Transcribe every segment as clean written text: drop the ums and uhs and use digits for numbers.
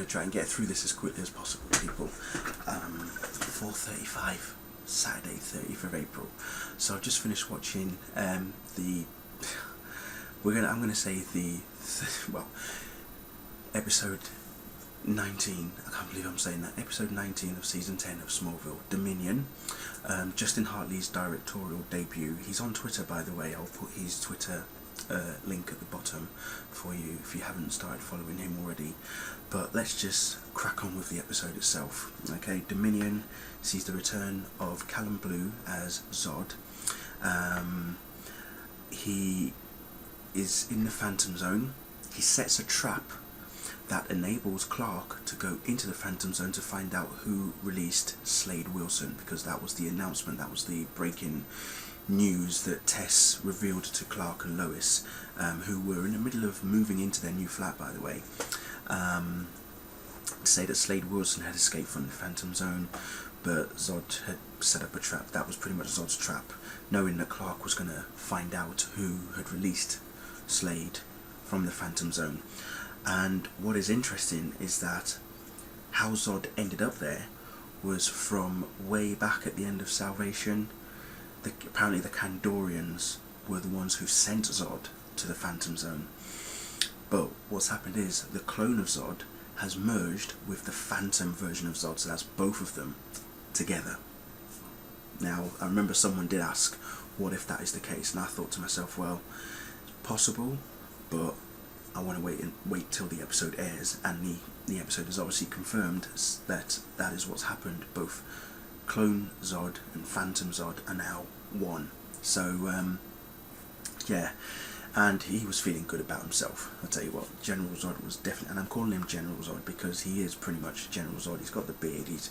to try and get through this as quickly as possible, people. 4:35, Saturday, 30th of April. So I've just finished watching I'm gonna say episode 19. I can't believe I'm saying that. Episode 19 of season 10 of Smallville Dominion. Justin Hartley's directorial debut. He's on Twitter, by the way. I'll put his Twitter link at the bottom for you if you haven't started following him already. But let's just crack on with the episode itself. Okay, Dominion sees the return of Callum Blue as Zod. He is in the Phantom Zone. He sets a trap that enables Clark to go into the Phantom Zone to find out who released Slade Wilson, because that was the announcement, that was the breaking news that Tess revealed to Clark and Lois, who were in the middle of moving into their new flat, by the way, to say that Slade Wilson had escaped from the Phantom Zone, but Zod had set up a trap. That was pretty much Zod's trap, knowing that Clark was going to find out who had released Slade from the Phantom Zone. And what is interesting is that how Zod ended up there was from way back at the end of Salvation. Apparently the Kandorians were the ones who sent Zod to the Phantom Zone. But what's happened is the clone of Zod has merged with the Phantom version of Zod, so that's both of them together. Now, I remember someone did ask, what if that is the case? And I thought to myself, well, it's possible, but I want to wait till the episode airs, and the episode has obviously confirmed that that is what's happened. Both Clone Zod and Phantom Zod are now one. So yeah, and he was feeling good about himself. I'll tell you what, General Zod was definitely, and I'm calling him General Zod because he is pretty much General Zod. He's got the beard, he's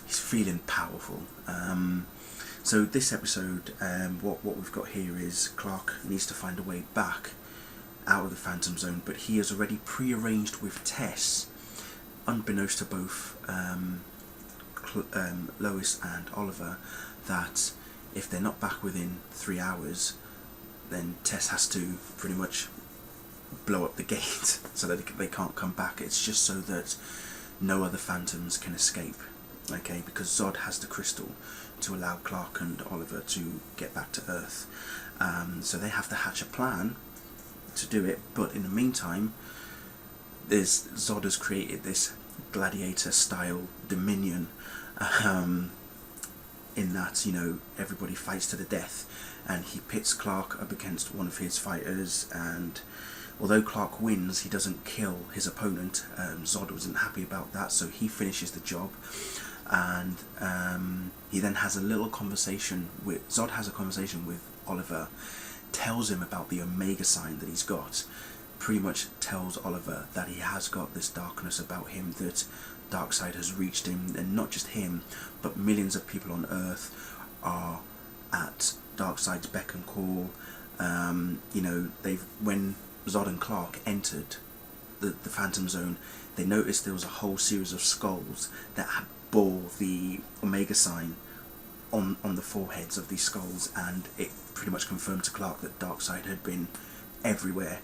feeling powerful. So this episode, what we've got here is Clark needs to find a way back out of the Phantom Zone, but he has already pre-arranged with Tess, unbeknownst to both Lois and Oliver, that if they're not back within 3 hours, then Tess has to pretty much blow up the gate so that they can't come back. It's just so that no other Phantoms can escape, okay, because Zod has the crystal to allow Clark and Oliver to get back to Earth. So they have to hatch a plan to do it, but in the meantime, Zod has created this gladiator style Dominion, in that, you know, everybody fights to the death, and he pits Clark up against one of his fighters, and although Clark wins, he doesn't kill his opponent. Zod wasn't happy about that, so he finishes the job, and he then has a little conversation with Zod has a conversation with Oliver, tells him about the Omega sign that he's got, pretty much tells Oliver that he has got this darkness about him, that Darkseid has reached him, and not just him, but millions of people on Earth are at Darkseid's beck and call. You know, when Zod and Clark entered the Phantom Zone, they noticed there was a whole series of skulls that bore the Omega sign on the foreheads of these skulls, and it pretty much confirmed to Clark that Darkseid had been everywhere.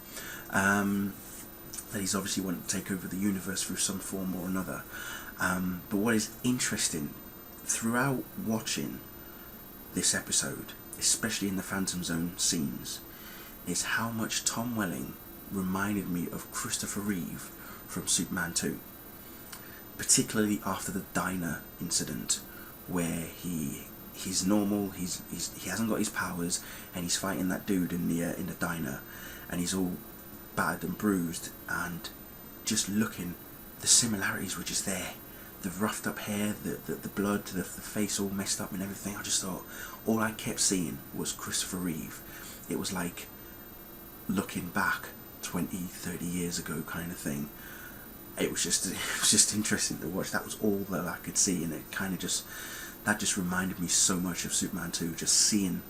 That he's obviously wanted to take over the universe through some form or another. But what is interesting throughout watching this episode, especially in the Phantom Zone scenes, is how much Tom Welling reminded me of Christopher Reeve from Superman 2, particularly after the diner incident, where he's normal, he hasn't got his powers, and he's fighting that dude in the diner, and he's all battered and bruised, and just looking, the similarities were just there. The roughed up hair, the blood, the face all messed up and everything. I just thought, all I kept seeing was Christopher Reeve. It was like looking back 20, 30 years ago kind of thing. It was just interesting to watch. That was all that I could see, and it kind of just reminded me so much of Superman 2, just seeing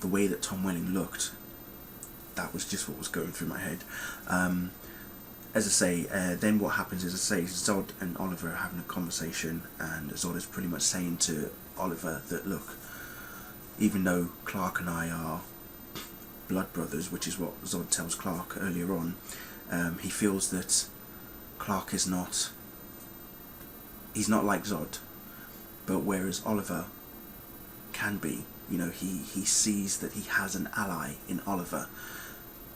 the way that Tom Welling looked. That was just what was going through my head. As I say, then what happens is, Zod and Oliver are having a conversation, and Zod is pretty much saying to Oliver that, look, even though Clark and I are blood brothers, which is what Zod tells Clark earlier on, he feels that Clark is not he's not like Zod, but whereas Oliver can be, you know, he sees that he has an ally in Oliver,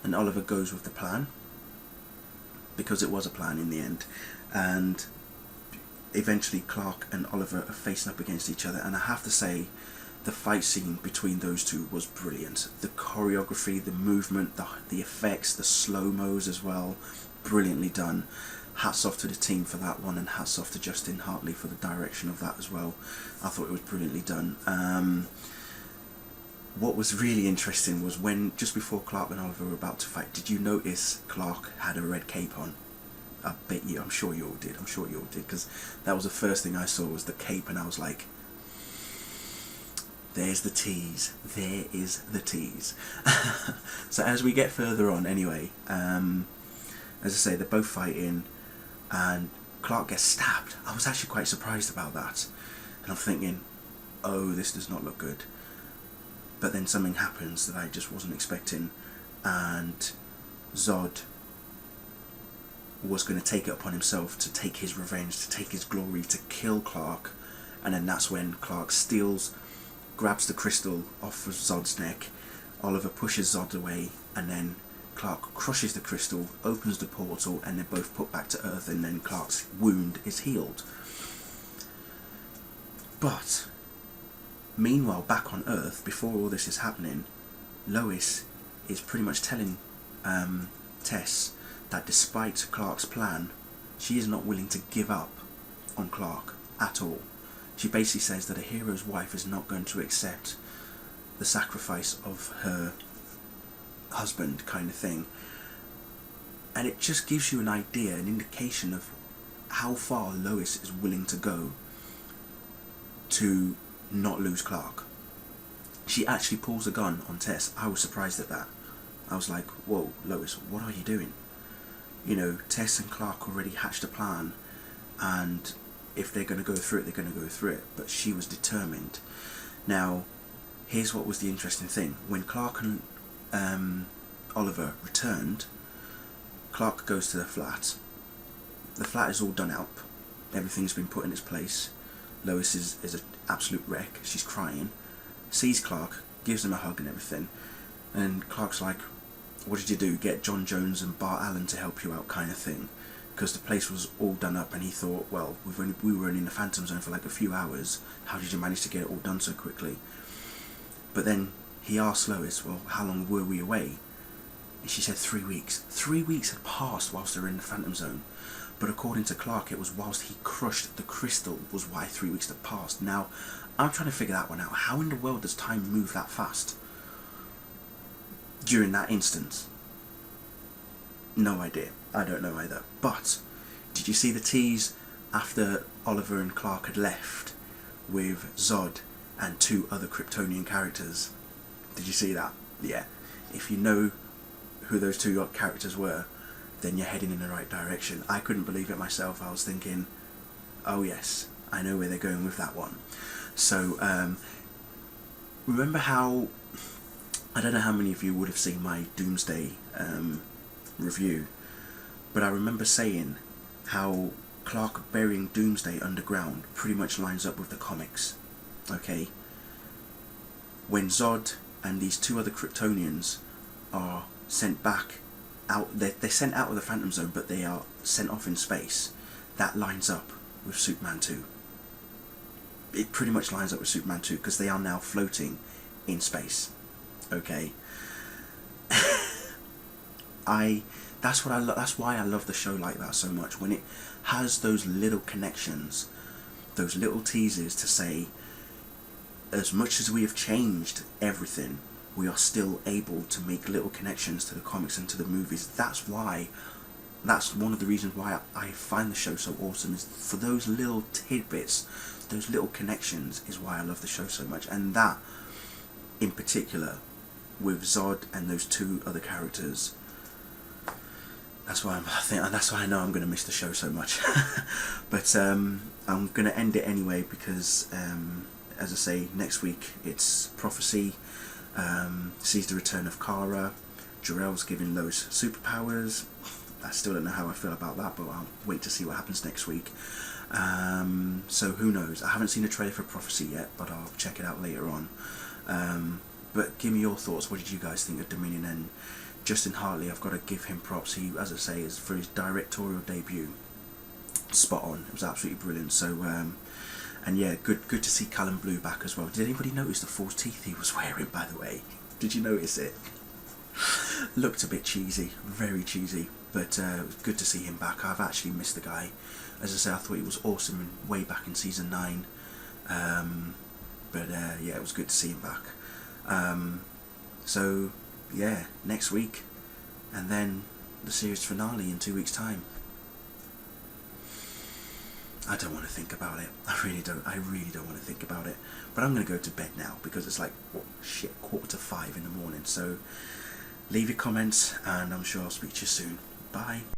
and Oliver goes with the plan, because it was a plan in the end, and eventually Clark and Oliver are facing up against each other, and I have to say, the fight scene between those two was brilliant. The choreography, the movement, the effects, the slow-mos as well, brilliantly done. Hats off to the team for that one, and hats off to Justin Hartley for the direction of that as well. I thought it was brilliantly done. What was really interesting was when, just before Clark and Oliver were about to fight, did you notice Clark had a red cape on? I bet you, I'm sure you all did, because that was the first thing I saw, was the cape, and I was like, there's the tease, there is the tease. So as we get further on anyway, as I say, they're both fighting, and Clark gets stabbed. I was actually quite surprised about that, and I'm thinking, oh, this does not look good. But then something happens that I just wasn't expecting, and Zod was going to take it upon himself to take his revenge, to take his glory, to kill Clark, and then that's when Clark grabs the crystal off of Zod's neck. Oliver pushes Zod away, and then Clark crushes the crystal, opens the portal, and they're both put back to Earth, and then Clark's wound is healed. But meanwhile, back on Earth, before all this is happening, Lois is pretty much telling Tess that despite Clark's plan, she is not willing to give up on Clark at all. She basically says that a hero's wife is not going to accept the sacrifice of her husband, kind of thing. And it just gives you an idea, an indication of how far Lois is willing to go to not lose Clark. She actually pulls a gun on Tess. I was surprised at that. I was like, whoa, Lois, what are you doing? You know, Tess and Clark already hatched a plan, and if they're going to go through it, they're going to go through it. But she was determined. Now, here's what was the interesting thing. When Clark and Oliver returned, Clark goes to the flat. The flat is all done up. Everything's been put in its place. Lois is an absolute wreck. She's crying. Sees Clark, gives him a hug and everything. And Clark's like, what did you do? Get John Jones and Bart Allen to help you out, kind of thing. Because the place was all done up, and he thought, well, we were only in the Phantom Zone for like a few hours. How did you manage to get it all done so quickly? But then he asked Lois, well, how long were we away? And she said 3 weeks. 3 weeks had passed whilst they were in the Phantom Zone. But according to Clark, it was whilst he crushed the crystal was why 3 weeks had passed. Now, I'm trying to figure that one out. How in the world does time move that fast during that instance? No idea. I don't know either. But did you see the tease after Oliver and Clark had left with Zod and 2 other Kryptonian characters? Did you see that? Yeah. If you know who those 2 characters were, then you're heading in the right direction. I couldn't believe it myself. I was thinking, oh yes, I know where they're going with that one. So, remember how, I don't know how many of you would have seen my Doomsday review, but I remember saying how Clark burying Doomsday underground pretty much lines up with the comics. Okay? When Zod and these 2 other Kryptonians are sent back out, they're sent out of the Phantom Zone, but they are sent off in space. That lines up with Superman 2. It pretty much lines up with Superman 2, because they are now floating in space. Okay? That's why I love the show like that so much, when it has those little connections, those little teases to say, as much as we have changed everything, we are still able to make little connections to the comics and to the movies. That's one of the reasons why I find the show so awesome, is for those little tidbits, those little connections is why I love the show so much. And that, in particular, with Zod and those 2 other characters, that's why I know I'm going to miss the show so much. But I'm going to end it anyway, because as I say, next week it's Prophecy. Sees the return of Kara. Jor-El's giving Lois superpowers. I still don't know how I feel about that, but I'll wait to see what happens next week. So who knows? I haven't seen a trailer for Prophecy yet, but I'll check it out later on. But give me your thoughts. What did you guys think of Dominion? And Justin Hartley, I've got to give him props. He, as I say, is for his directorial debut, spot on. It was absolutely brilliant. So, and yeah, good to see Callum Blue back as well. Did anybody notice the false teeth he was wearing, by the way? Did you notice it? Looked a bit cheesy, very cheesy, but it was good to see him back. I've actually missed the guy. As I say, I thought he was awesome way back in season 9. But yeah, it was good to see him back. So yeah, next week, and then the series finale in 2 weeks' time. I don't want to think about it. I really don't want to think about it. But I'm going to go to bed now because it's like, oh, shit, 4:45 in the morning. So leave your comments, and I'm sure I'll speak to you soon. Bye.